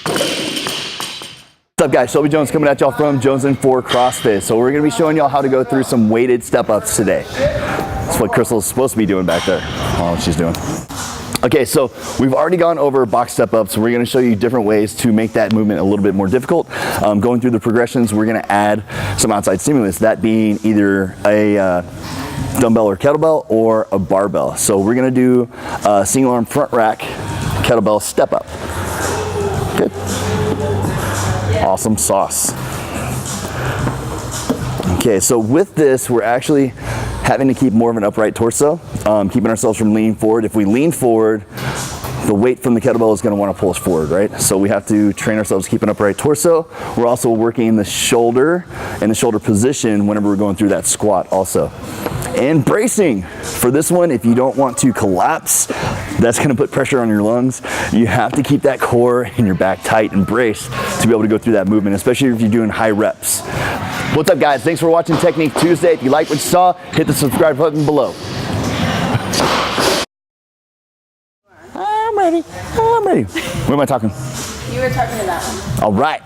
What's up guys, Shelby Jones coming at y'all from Jonesn4CrossFit. So we're gonna be showing y'all how to go through some weighted step ups today. That's what Crystal's supposed to be doing back there. Oh, what she's doing. Okay, so we've already gone over box step ups. We're gonna show you different ways to make that movement a little bit more difficult. Going through the progressions, we're gonna add some outside stimulus, that being either a dumbbell or kettlebell or a barbell. So we're gonna do a single arm front rack kettlebell step up. Good. Awesome sauce. Okay, so with this, we're actually having to keep more of an upright torso, keeping ourselves from leaning forward. If we lean forward, the weight from the kettlebell is going to want to pull us forward, right? So we have to train ourselves to keep an upright torso. We're also working the shoulder and the shoulder position whenever we're going through that squat also. And bracing for this one, if you don't want to collapse, that's going to put pressure on your lungs. You have to keep that core and your back tight and braced to be able to go through that movement, especially if you're doing high reps. What's up guys, thanks for watching Technique Tuesday. If you like what you saw, hit the subscribe button below. I'm ready. What am I talking? You were talking to that one. All right.